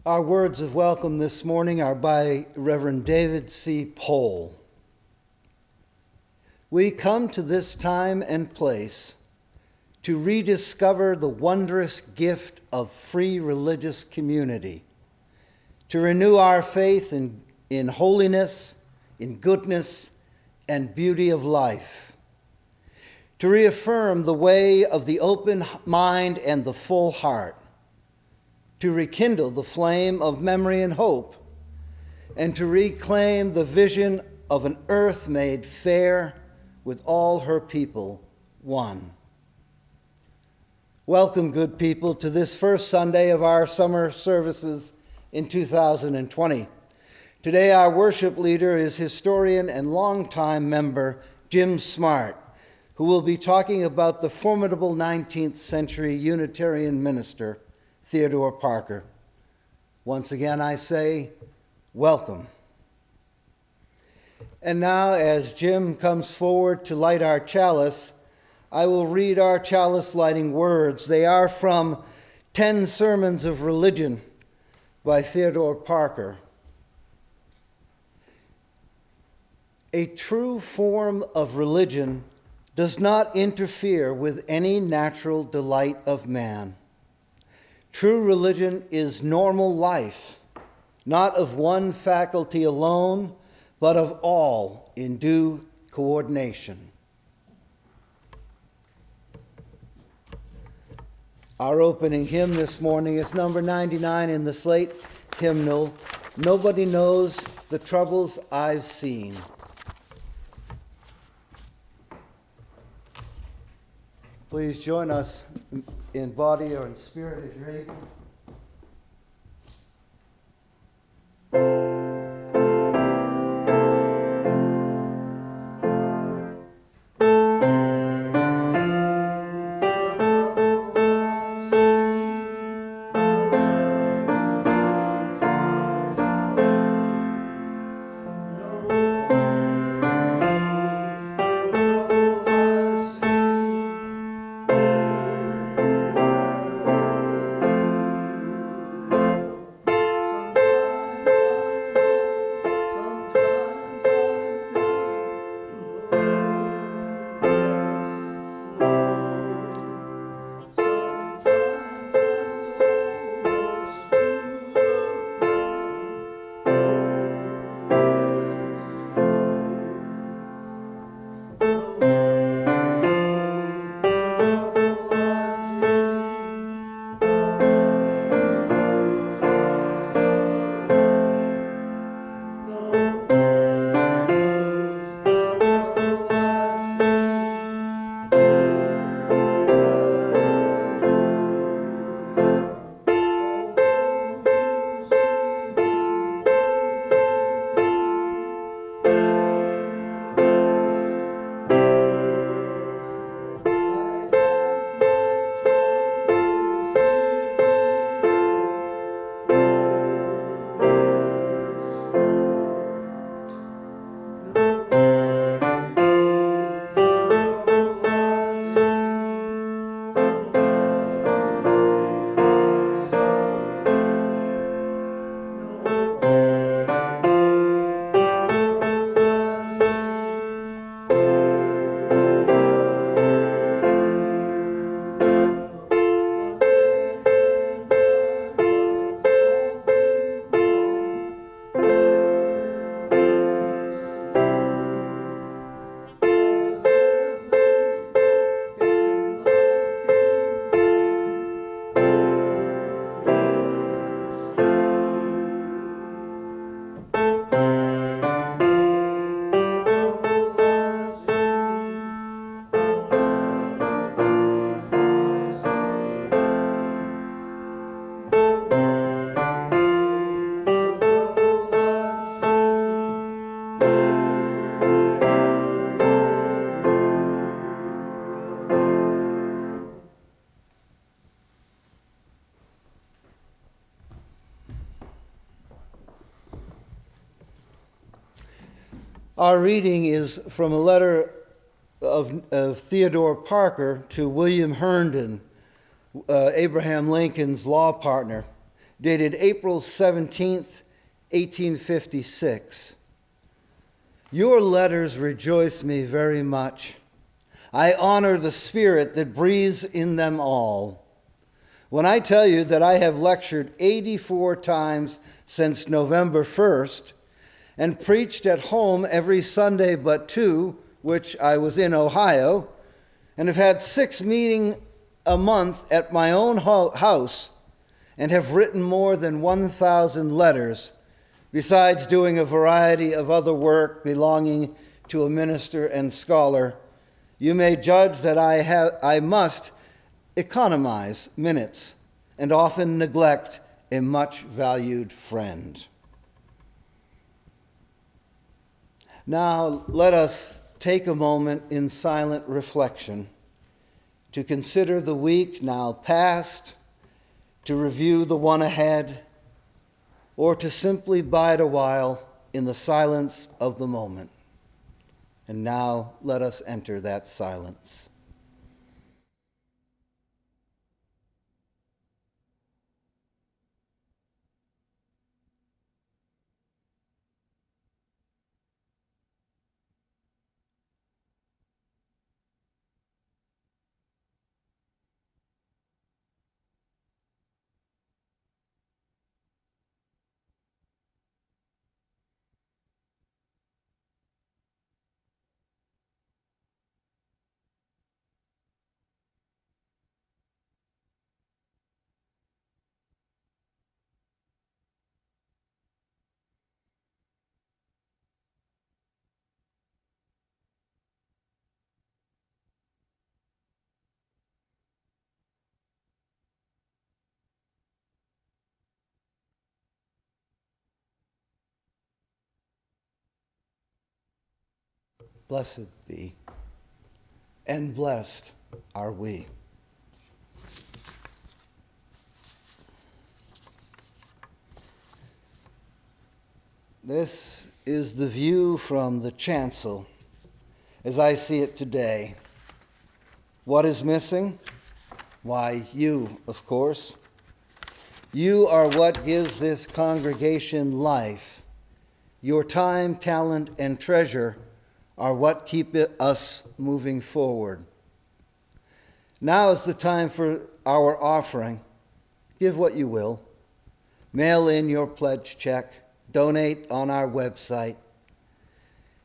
Our words of welcome this morning are by Reverend David C. Pohl. We come to this time and place to rediscover the wondrous gift of free religious community, to renew our faith in holiness, in goodness, and beauty of life, to reaffirm the way of the open mind and the full heart, to rekindle the flame of memory and hope, and to reclaim the vision of an earth made fair with all her people one. Welcome, good people, to this first Sunday of our summer services in 2020. Today our worship leader is historian and longtime member Jim Smart, who will be talking about the formidable 19th century Unitarian minister, Theodore Parker. Once again, I say, welcome. And now, as Jim comes forward to light our chalice, I will read our chalice lighting words. They are from 10 Sermons of Religion by Theodore Parker. A true form of religion does not interfere with any natural delight of man. True religion is normal life, not of one faculty alone, but of all in due coordination. Our opening hymn this morning is number 99 in the slate hymnal, Nobody Knows the Troubles I've Seen. Please join us in body or in spirit as you're able. Our reading is from a letter of Theodore Parker to William Herndon, Abraham Lincoln's law partner. dated April 17th, 1856. Your letters rejoice me very much. I honor the spirit that breathes in them all. When I tell you that I have lectured 84 times since November 1st and preached at home every Sunday but 2, which I was in Ohio, and have had 6 meetings a month at my own house, and have written more than 1,000 letters, besides doing a variety of other work belonging to a minister and scholar, you may judge that I must economize minutes and often neglect a much valued friend. Now let us take a moment in silent reflection to consider the week now past, to review the one ahead, or to simply bide a while in the silence of the moment. And now let us enter that silence. Blessed be, and blessed are we. This is the view from the chancel as I see it today. What is missing? Why, you, of course. You are what gives this congregation life. Your time, talent, and treasure are what keep us moving forward. Now is the time for our offering. Give what you will. Mail in your pledge check. Donate on our website.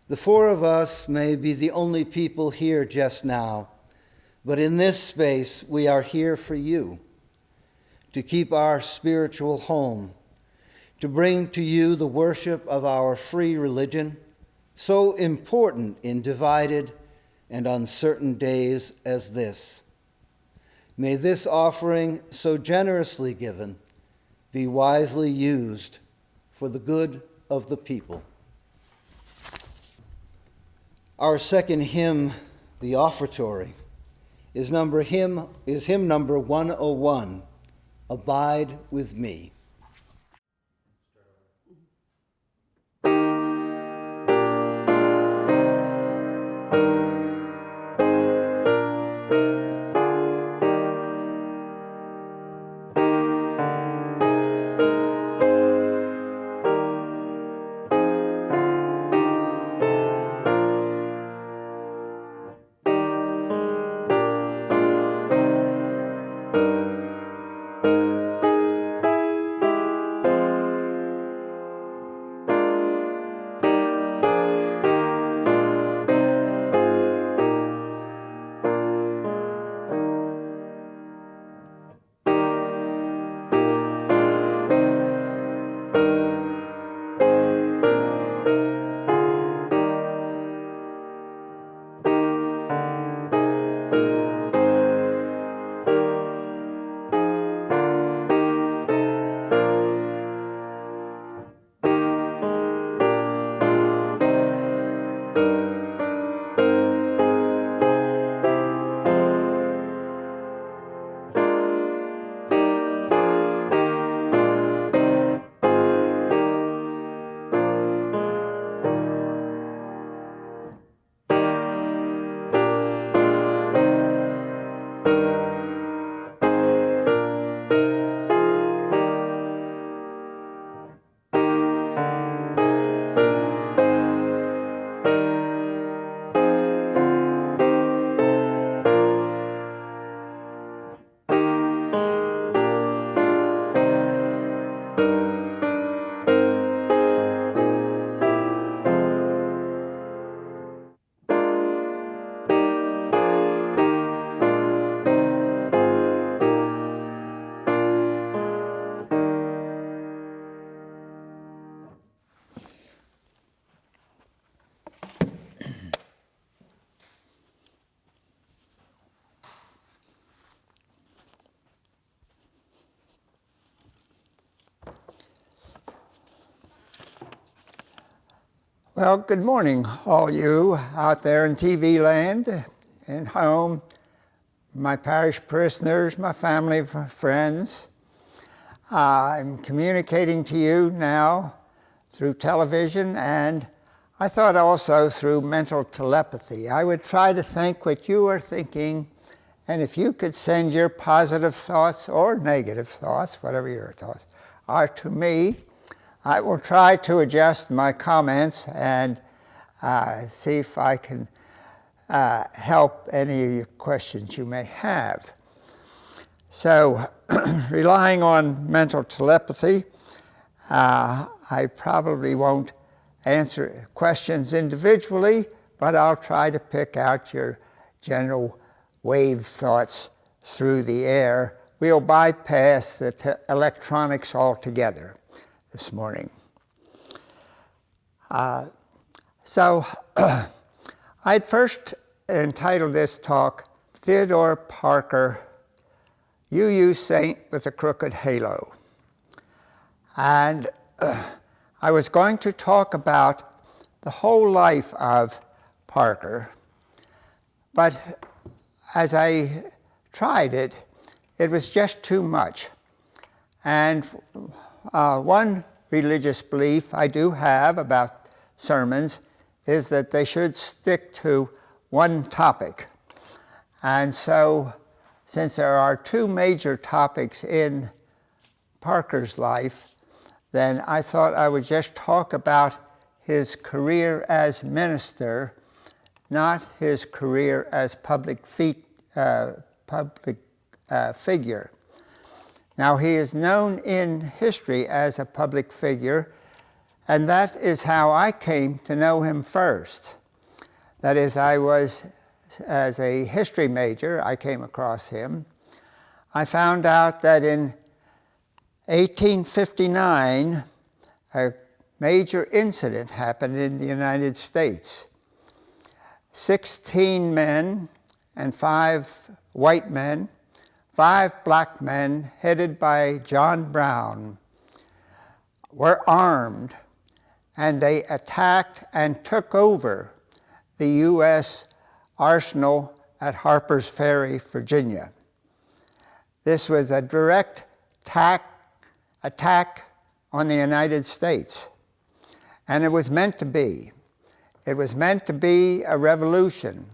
The 4 of us may be the only people here just now, but in this space we are here for you, to keep our spiritual home, to bring to you the worship of our free religion, so important in divided and uncertain days as this. May this offering, so generously given, be wisely used for the good of the people. Our second hymn, the offertory, is hymn number 101, Abide with Me. Well, good morning, all you out there in TV land and home, my parish parishioners, my family, friends. I'm communicating to you now through television, and I thought also through mental telepathy. I would try to think what you are thinking, and if you could send your positive thoughts or negative thoughts, whatever your thoughts are, to me, I will try to adjust my comments and see if I can help any of your questions you may have. So, relying on mental telepathy, I probably won't answer questions individually, but I'll try to pick out your general wave thoughts through the air. We'll bypass the electronics altogether this morning. So I'd first entitled this talk, Theodore Parker, UU Saint with a Crooked Halo. And I was going to talk about the whole life of Parker, but as I tried it, it was just too much. And one religious belief I do have about sermons is that they should stick to one topic. And so, since there are two major topics in Parker's life, then I thought I would just talk about his career as minister, not his career as public figure. Now, he is known in history as a public figure, and that is how I came to know him first. That is, as a history major, I came across him. I found out that in 1859, a major incident happened in the United States. 16 men and 5 white men, 5 black men headed by John Brown were armed, and they attacked and took over the U.S. arsenal at Harper's Ferry, Virginia. This was a direct attack on the United States, and it was meant to be. It was meant to be a revolution.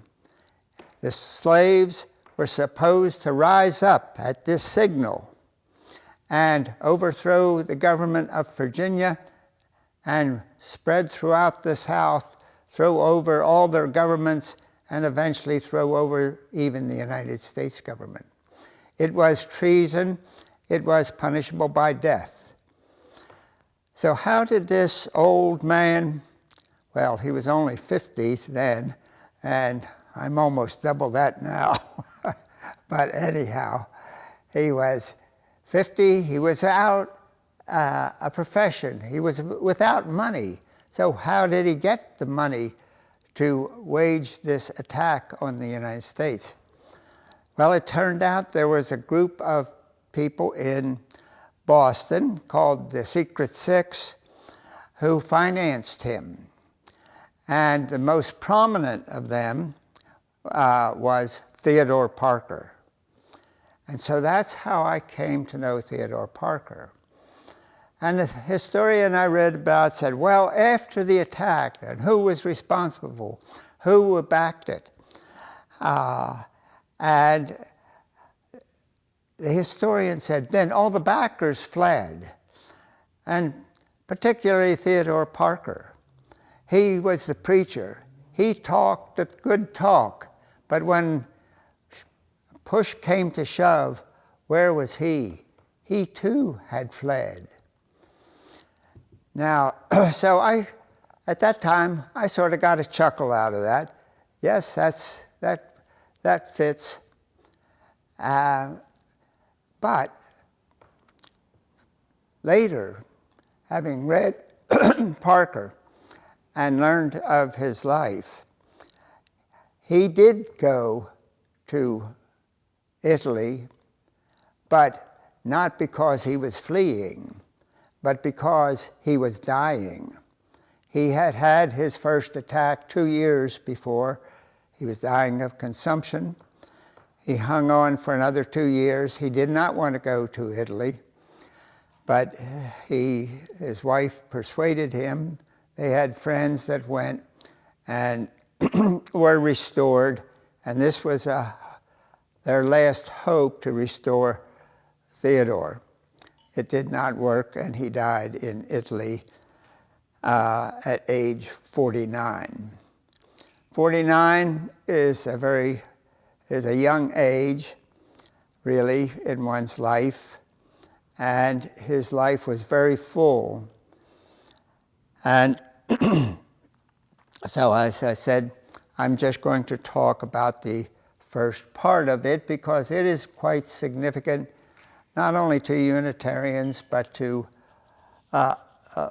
The slaves were supposed to rise up at this signal and overthrow the government of Virginia and spread throughout the South, throw over all their governments, and eventually throw over even the United States government. It was treason. It was punishable by death. So how did this old man, well, he was only 50 then, and I'm almost double that now. But anyhow, he was 50. He was out a profession. He was without money. So how did he get the money to wage this attack on the United States? Well, it turned out there was a group of people in Boston called the Secret Six who financed him. And the most prominent of them was Theodore Parker. And so that's how I came to know Theodore Parker. And the historian I read about said, well, after the attack, and who was responsible, who backed it? And the historian said, then all the backers fled, and particularly Theodore Parker. He was the preacher. He talked a good talk, but when push came to shove, where was he? He too had fled. Now, so at that time, I sort of got a chuckle out of that. Yes, that fits. But later, having read Parker and learned of his life, he did go to Italy, but not because he was fleeing, but because he was dying. He had had his first attack 2 years before. He was dying of consumption. He hung on for another 2 years. He did not want to go to Italy, but his wife persuaded him. They had friends that went and were restored, and this was their last hope to restore Theodore. It did not work, and he died in Italy at age 49. 49 is a young age, really, in one's life, and his life was very full. And so, as I said, I'm just going to talk about the first part of it because it is quite significant, not only to Unitarians, but to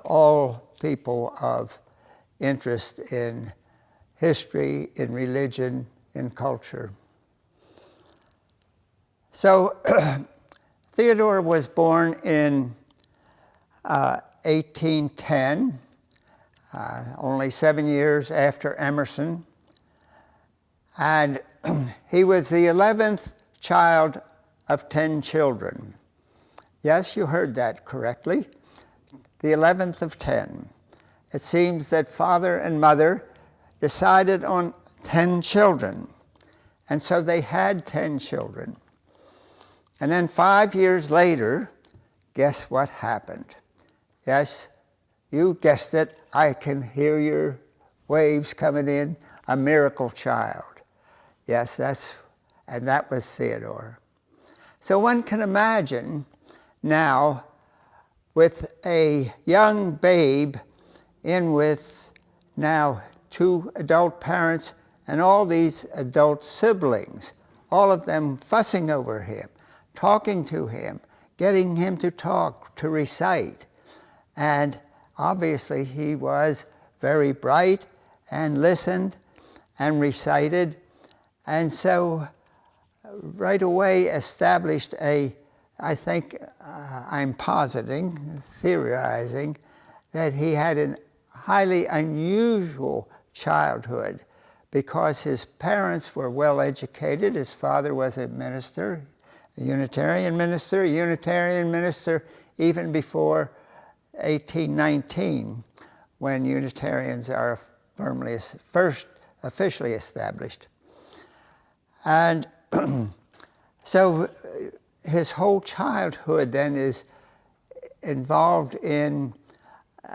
all people of interest in history, in religion, in culture. So Theodore was born in 1810, only 7 years after Emerson, and he was the 11th child of 10 children. Yes, you heard that correctly, the 11th of 10. It seems that father and mother decided on 10 children, and so they had 10 children. And then 5 years later, guess what happened? Yes, you guessed it. I can hear your waves coming in. A miracle child. Yes, that was Theodore. So one can imagine now with a young babe in with now 2 adult parents and all these adult siblings, all of them fussing over him, talking to him, getting him to talk, to recite. And obviously he was very bright and listened and recited, and so right away established I think I'm positing, theorizing, that he had a highly unusual childhood because his parents were well educated. His father was a minister, a Unitarian minister even before 1819, when Unitarians are first officially established. And so his whole childhood then is involved in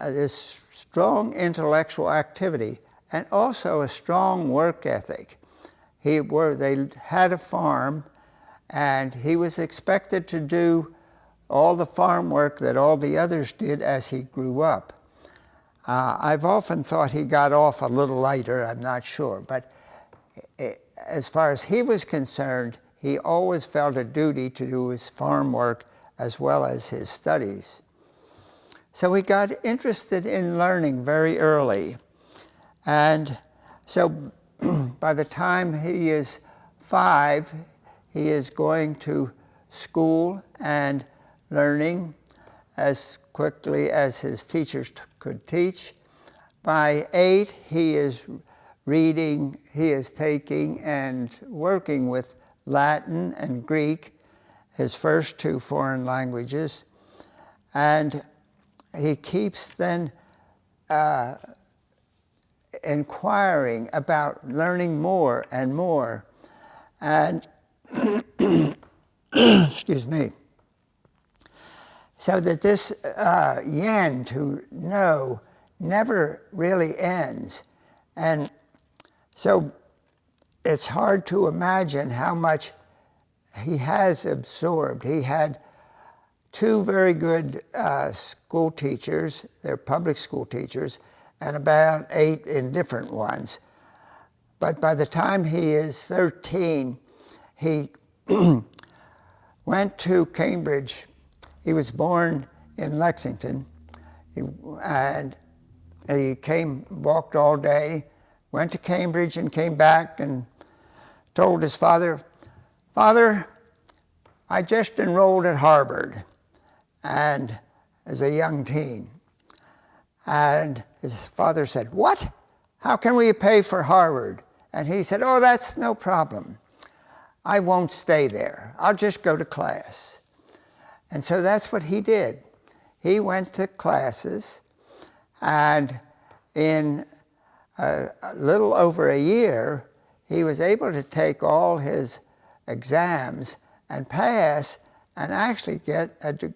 this strong intellectual activity and also a strong work ethic. They had a farm, and he was expected to do all the farm work that all the others did as he grew up. I've often thought he got off a little lighter, I'm not sure, but as far as he was concerned, he always felt a duty to do his farm work as well as his studies. So he got interested in learning very early. And so by the time he is 5, he is going to school and learning as quickly as his teachers could teach. By 8, he is reading, he is taking and working with Latin and Greek, his first 2 foreign languages, and he keeps then inquiring about learning more and more. And excuse me. So that this yen to know never really ends. And so it's hard to imagine how much he has absorbed. He had 2 very good school teachers, they're public school teachers, and about 8 indifferent ones. But by the time he is 13, he went to Cambridge. He was born in Lexington, and he walked all day, went to Cambridge and came back and told his father, "Father, I just enrolled at Harvard," and as a young teen. And his father said, "What? How can we pay for Harvard?" And he said, "Oh, that's no problem. I won't stay there. I'll just go to class." And so that's what he did. He went to classes, and in a little over a year, he was able to take all his exams and pass and actually get a degree.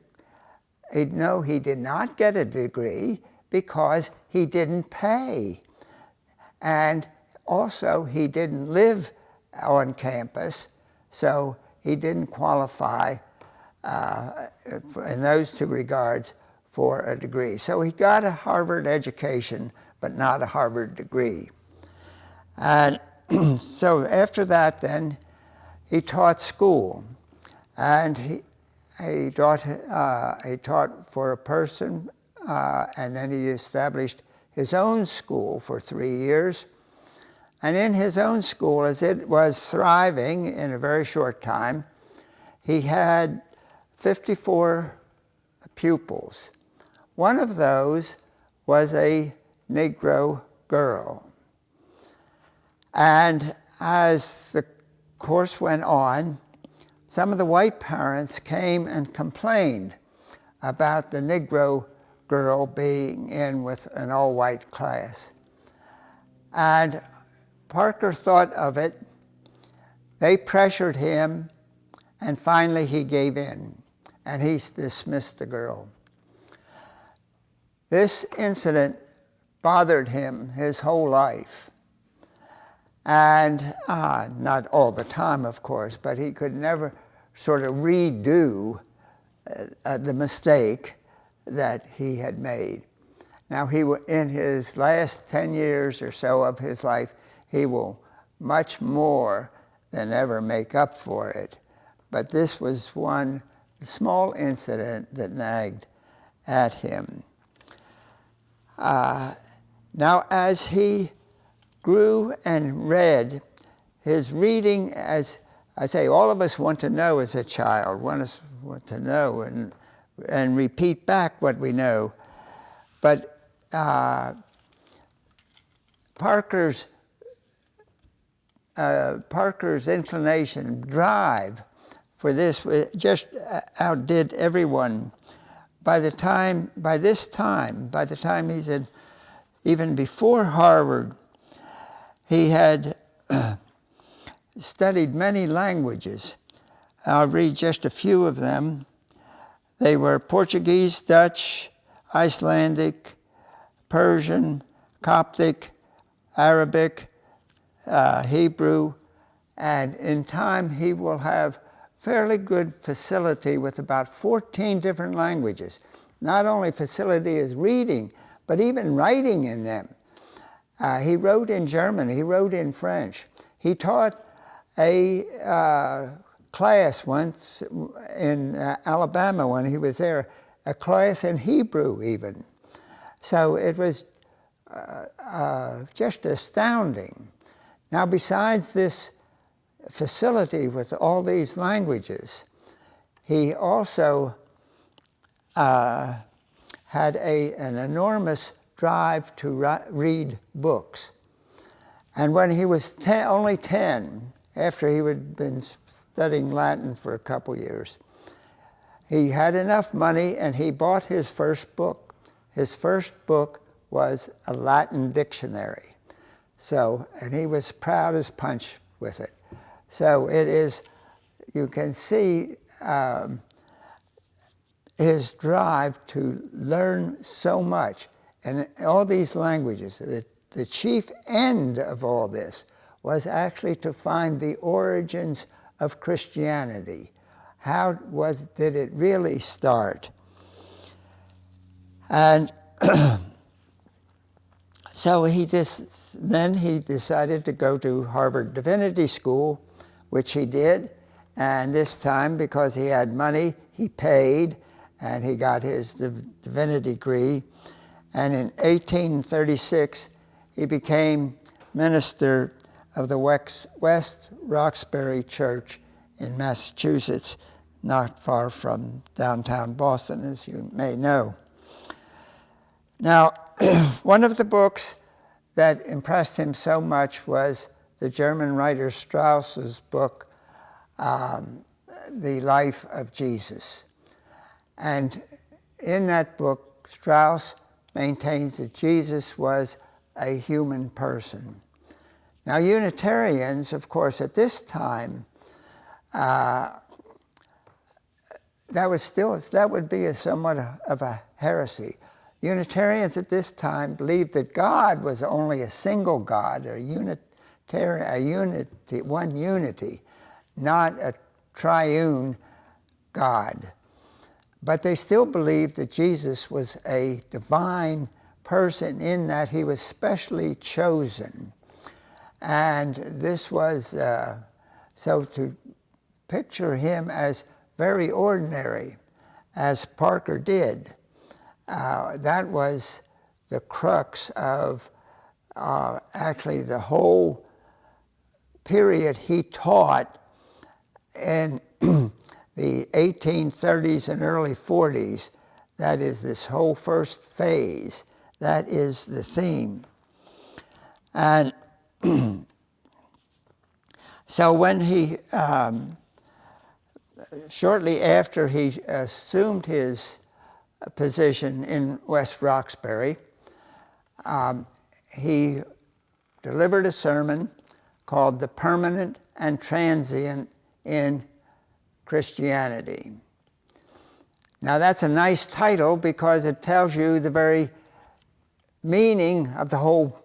No, he did not get a degree because he didn't pay. And also, he didn't live on campus, so he didn't qualify in those two regards for a degree. So he got a Harvard education, but not a Harvard degree. And so after that, then, he taught school. And he taught for a person, and then he established his own school for 3 years. And in his own school, as it was thriving in a very short time, he had 54 pupils. One of those was a Negro girl. And as the course went on, some of the white parents came and complained about the Negro girl being in with an all-white class. And Parker thought of it. They pressured him, and finally he gave in, and he dismissed the girl. This incident bothered him his whole life. And not all the time, of course, but he could never sort of redo the mistake that he had made. Now, in his last 10 years or so of his life, he will much more than ever make up for it. But this was one small incident that nagged at him. Now, as he grew and read, his reading, as I say, all of us want to know as a child, want to know and repeat back what we know. But Parker's inclination, drive for this just outdid everyone. By the time he's in, even before Harvard, he had studied many languages. I'll read just a few of them. They were Portuguese, Dutch, Icelandic, Persian, Coptic, Arabic, Hebrew, and in time he will have fairly good facility with about 14 different languages. Not only facility as reading, but even writing in them. He wrote in German, he wrote in French. He taught a class once in Alabama when he was there, a class in Hebrew even. So it was just astounding. Now, besides this facility with all these languages, he also had an enormous drive to read books. And when he was only 10, after he had been studying Latin for a couple years, he had enough money and he bought his first book. His first book was a Latin dictionary. And he was proud as punch with it. So it is, you can see his drive to learn so much. And all these languages, the chief end of all this was actually to find the origins of Christianity. How did it really start? And so then he decided to go to Harvard Divinity School, which he did. And this time, because he had money, he paid, and he got his divinity degree. And in 1836, he became minister of the West Roxbury Church in Massachusetts, not far from downtown Boston, as you may know. Now, One of the books that impressed him so much was the German writer Strauss's book, The Life of Jesus. And in that book, Strauss maintains that Jesus was a human person. Now, Unitarians, of course, at this time, that would be somewhat of a heresy. Unitarians at this time believed that God was only a single God, one unity, not a triune God. But they still believed that Jesus was a divine person in that he was specially chosen. And this was, so to picture him as very ordinary, as Parker did, that was the crux of actually the whole period he taught in the 1830s and early 40s. That is this whole first phase. That is the theme. And so when he, shortly after he assumed his position in West Roxbury, he delivered a sermon called The Permanent and Transient in Christianity. Now that's a nice title because it tells you the very meaning of the whole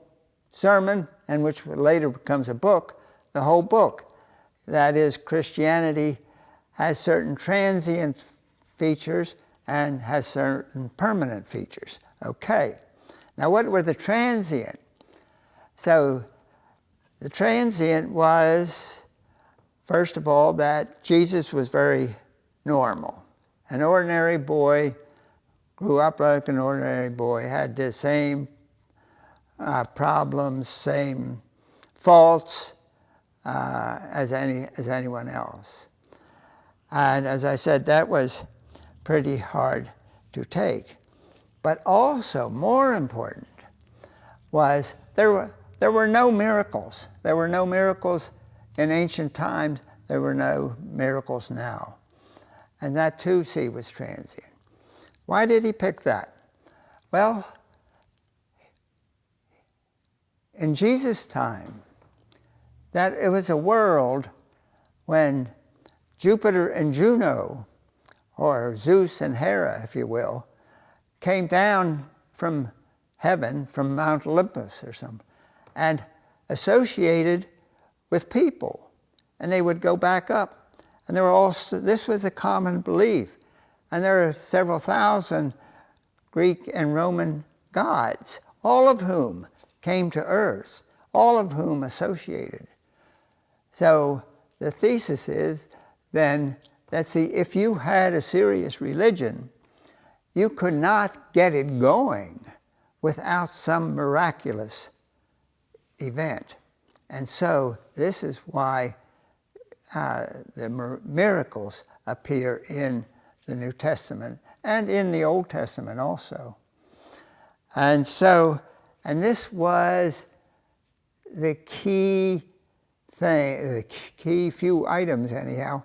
sermon, and which later becomes a book, the whole book. That is, Christianity has certain transient features and has certain permanent features. Okay. Now what were the transient? So the transient was, first of all, that Jesus was very normal. An ordinary boy, grew up like an ordinary boy, had the same problems, same faults as anyone else. And as I said, that was pretty hard to take. But also, more important, was there were no miracles. There were no miracles in ancient times. There were no miracles now. And that too, see, was transient. Why did he pick that? Well, in Jesus' time, that it was a world when Jupiter and Juno, or Zeus and Hera, if you will, came down from heaven, from Mount Olympus or something, and associated with people. And they would go back up. And there were also, this was a common belief. And there are several thousand Greek and Roman gods, all of whom came to earth, all of whom associated. So the thesis is then that, see, if you had a serious religion, you could not get it going without some miraculous event. And so this is why the miracles appear in the New Testament and in the Old Testament also. And so, and this was the key thing, the key few items anyhow,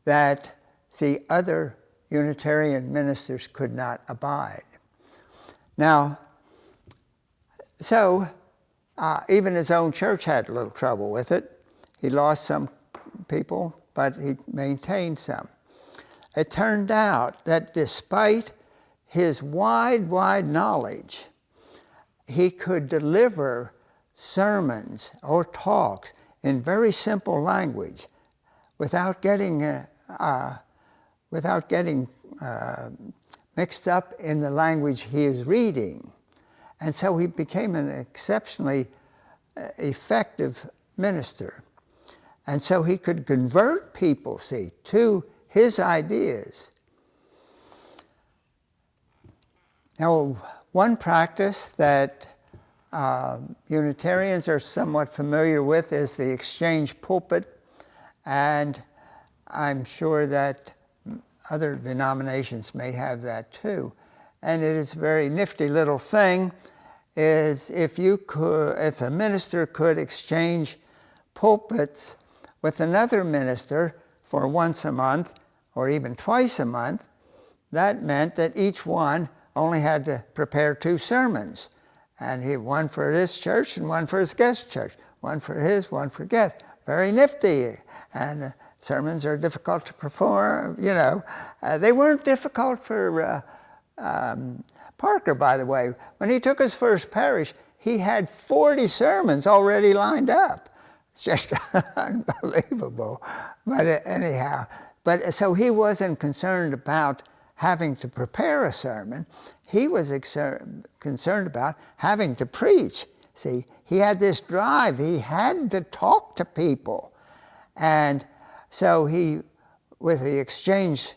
that the other Unitarian ministers could not abide. Now, so even his own church had a little trouble with it. He lost some people, but he maintained some. It turned out that despite his wide knowledge, he could deliver sermons or talks in very simple language without getting mixed up in the language he is reading. And so he became an exceptionally effective minister. And so he could convert people, see, to his ideas. Now, one practice that Unitarians are somewhat familiar with is the Exchange Pulpit, and I'm sure that other denominations may have that too. And it is a very nifty little thing. is if a minister could exchange pulpits with another minister for once a month or even twice a month, that meant that each one only had to prepare 2 sermons. And he had one for this church and one for his guest church. One for his, one for guest. Very nifty. And sermons are difficult to perform, you know. They weren't difficult for Parker, by the way. When he took his first parish, he had 40 sermons already lined up. It's just unbelievable. But anyhow, so he wasn't concerned about having to prepare a sermon. He was concerned about having to preach. See, he had this drive. He had to talk to people. And so he, with the exchange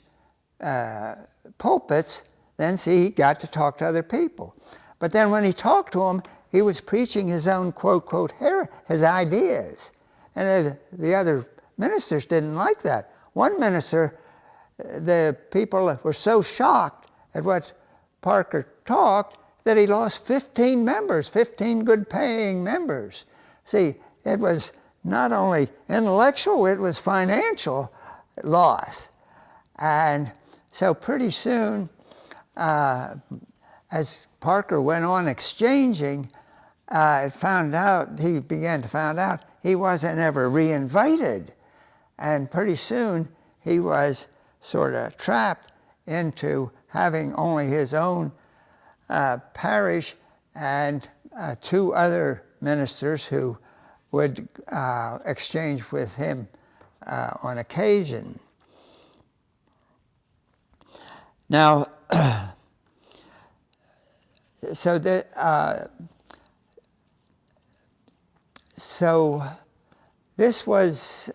pulpits, then see, he got to talk to other people. But then when he talked to them, he was preaching his own, quote, quote, his ideas. And the other ministers didn't like that. One minister, the people were so shocked at what Parker talked that he lost 15 members, 15 good-paying members. See, it was not only intellectual, it was financial loss. And so pretty soon, as Parker went on exchanging, he began to find out he wasn't ever reinvited. And pretty soon, he was sort of trapped into having only his own parish and 2 other ministers who would exchange with him on occasion. Now, so this was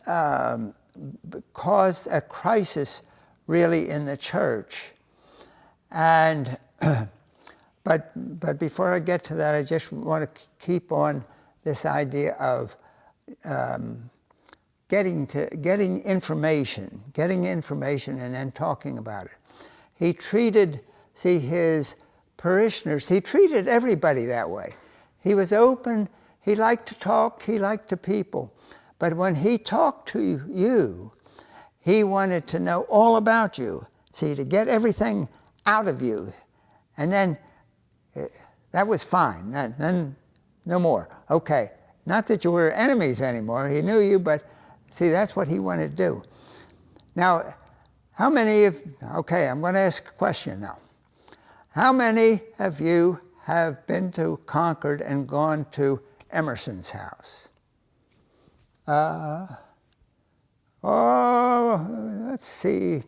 caused a crisis really in the church. And but before I get to that, I just want to keep on this idea of getting information and then talking about it. He treated, his parishioners, he treated everybody that way. He was open, he liked to talk, he liked to people. But when he talked to you, he wanted to know all about you. See, to get everything out of you. And then that was fine. Then no more. Okay. Not that you were enemies anymore. He knew you, but see, that's what he wanted to do. Now, how many of, okay, I'm going to ask a question now. How many of you have been to Concord and gone to Emerson's house? Let's see.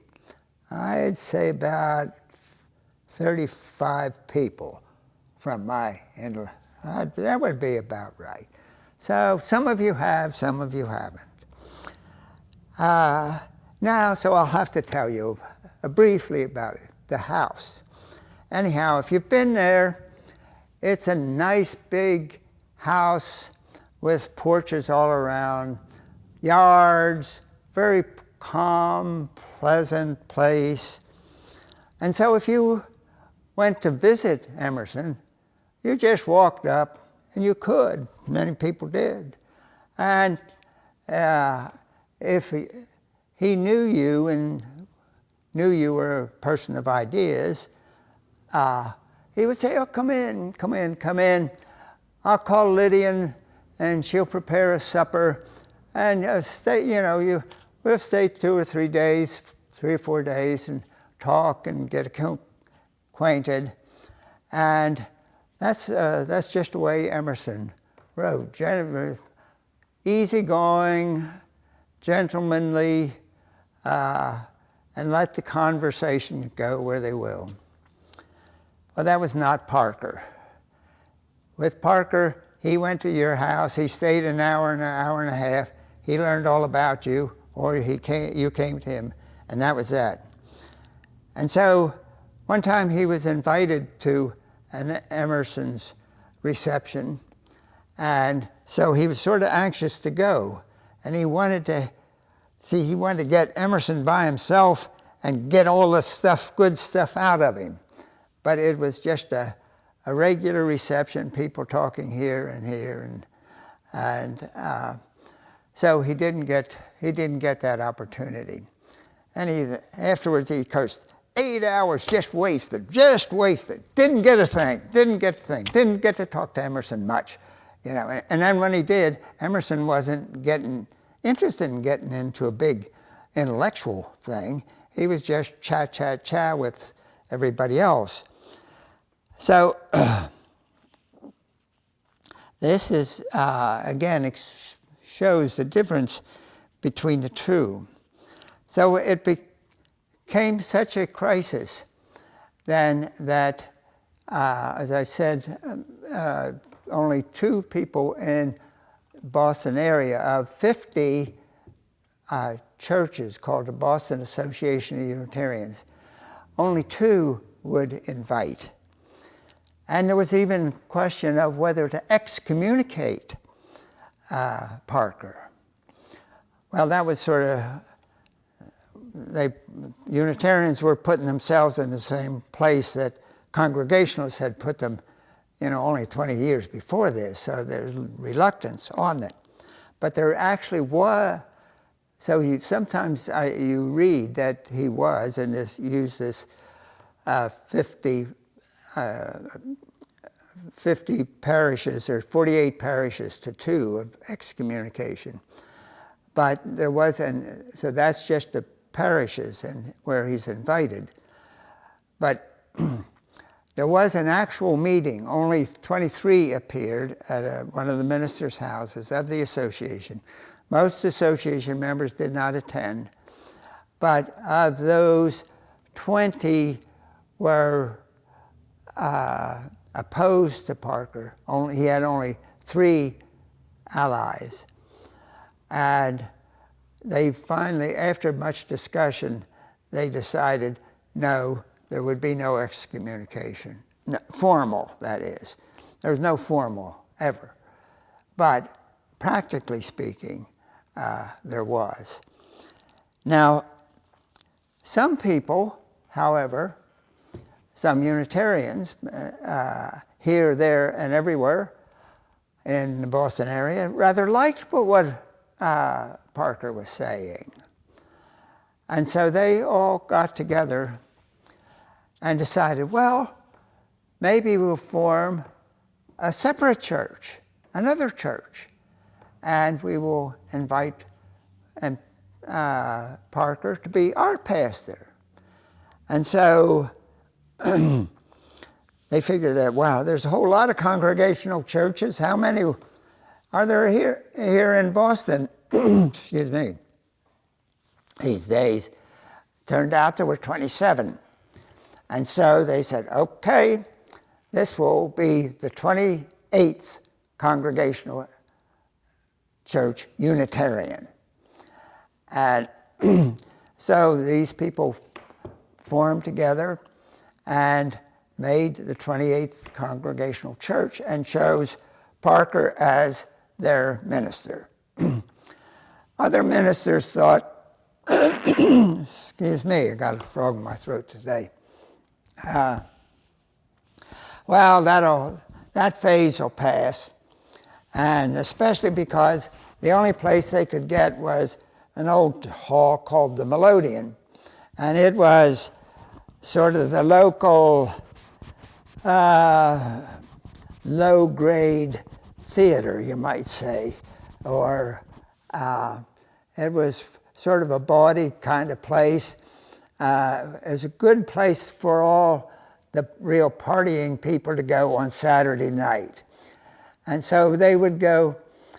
I'd say about 35 people from my that would be about right. So some of you have, some of you haven't. Now, so I'll have to tell you briefly about it, the house. Anyhow, if you've been there, it's a nice big house with porches all around, yards, very calm, pleasant place. And so if you went to visit Emerson, you just walked up, and you could. Many people did. And if he knew you and knew you were a person of ideas, he would say, oh, come in, come in, come in. I'll call Lydia and she'll prepare a supper. And stay, we'll stay 2 or 3 days, 3 or 4 days, and talk and get acquainted. And that's just the way Emerson wrote. Easygoing, gentlemanly, and let the conversation go where they will. Well, that was not Parker. With Parker, he went to your house, he stayed an hour and a half, he learned all about you, or you came to him, and that was that. And so, one time he was invited to an Emerson's reception, and so he was sort of anxious to go, and he wanted to get Emerson by himself and get all the good stuff out of him. But it was just a a regular reception, people talking here and here, and so he didn't get that opportunity. And afterwards he cursed. 8 hours just wasted, Didn't get to talk to Emerson much, And then when he did, Emerson wasn't interested in getting into a big intellectual thing. He was just chat with everybody else. So this is, again, shows the difference between the two. So it became such a crisis then that, as I said, only 2 people in Boston area of 50 churches called the Boston Association of Unitarians, only 2 would invite. And there was even question of whether to excommunicate Parker. Well, that was sort of, Unitarians were putting themselves in the same place that Congregationalists had put them, only 20 years before this, so there's reluctance on it. But there actually was, so sometimes you read that he was, and used this 50 parishes, or 48 parishes to 2 of excommunication. But there was so that's just the parishes and where he's invited. But there was an actual meeting. Only 23 appeared at one of the ministers' houses of the association. Most association members did not attend. But of those, 20 were opposed to Parker. He had only 3 allies. And they finally, after much discussion, they decided no, there would be no excommunication. No, formal, that is. There was no formal ever. But practically speaking, there was. Now, some people, however, some Unitarians, here, there, and everywhere in the Boston area, rather liked what Parker was saying. And so they all got together and decided, well, maybe we'll form a separate church, another church, and we will invite Parker to be our pastor. And so they figured that, wow, there's a whole lot of congregational churches. How many are there here in Boston? Excuse me. These days, turned out there were 27. And so they said, okay, this will be the 28th Congregational Church Unitarian. And so these people formed together and made the 28th Congregational Church and chose Parker as their minister. Other ministers thought, excuse me, I got a frog in my throat today. Well, that phase will pass, and especially because the only place they could get was an old hall called the Melodeon, and it was sort of the local low-grade theater, you might say, or it was sort of a bawdy kind of place. It was a good place for all the real partying people to go on Saturday night. And so they would go,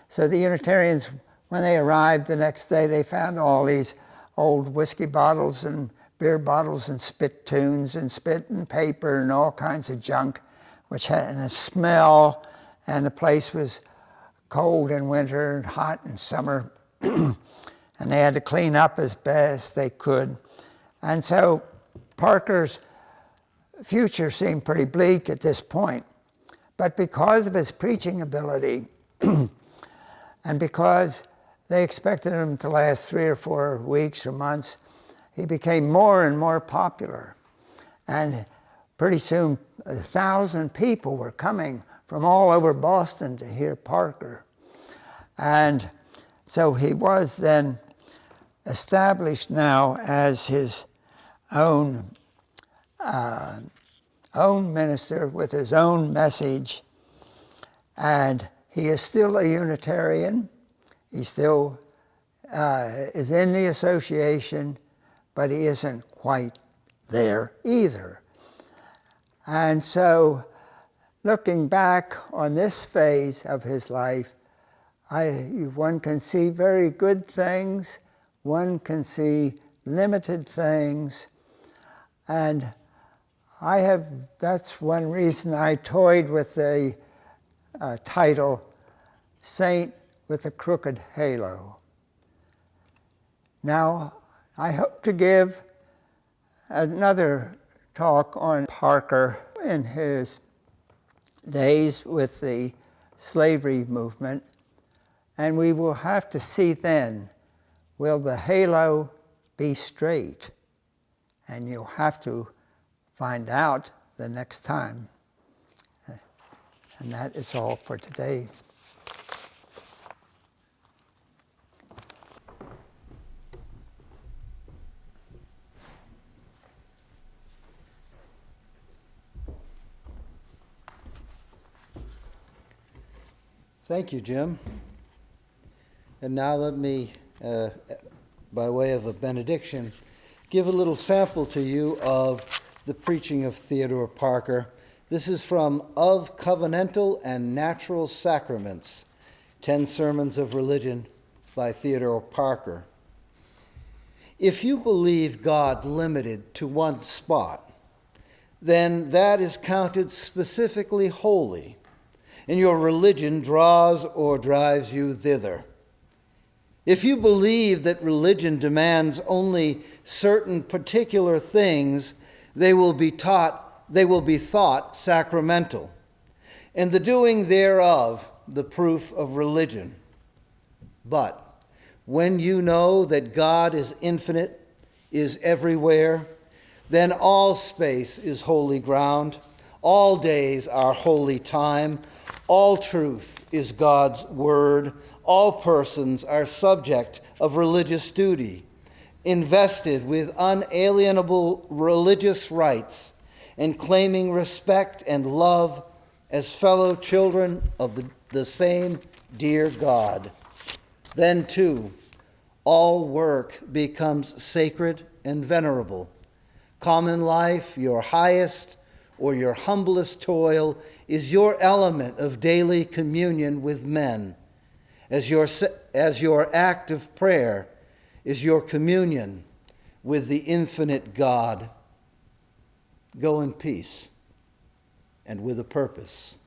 so the Unitarians, when they arrived the next day, they found all these old whiskey bottles and beer bottles and spittoons and spit and paper and all kinds of junk, which had a smell, and the place was cold in winter and hot in summer. And they had to clean up as best they could. And so Parker's future seemed pretty bleak at this point. But because of his preaching ability, and because they expected him to last 3 or 4 weeks or months, he became more and more popular. And pretty soon 1,000 people were coming from all over Boston to hear Parker. And so he was then established now as his own minister with his own message. And he is still a Unitarian. He still is in the association, but he isn't quite there either. And so, looking back on this phase of his life, one can see very good things, one can see limited things, and that's one reason I toyed with the title, Saint with a Crooked Halo. Now, I hope to give another talk on Parker in his days with the slavery movement, and we will have to see then, will the halo be straight? And you'll have to find out the next time. And that is all for today. Thank you, Jim. And now let me, by way of a benediction, give a little sample to you of the preaching of Theodore Parker. This is from Of Covenantal and Natural Sacraments, 10 Sermons of Religion by Theodore Parker. If you believe God limited to one spot, then that is counted specifically holy, and your religion draws or drives you thither. If you believe that religion demands only certain particular things, they will be thought sacramental, and the doing thereof the proof of religion. But when you know that God is infinite, is everywhere, then all space is holy ground, all days are holy time, all truth is God's word, all persons are subject of religious duty, invested with unalienable religious rights, and claiming respect and love as fellow children of the same dear God. Then, too, all work becomes sacred and venerable. Common life, your highest or your humblest toil, is your element of daily communion with men, as your act of prayer is your communion with the infinite God. Go in peace and with a purpose.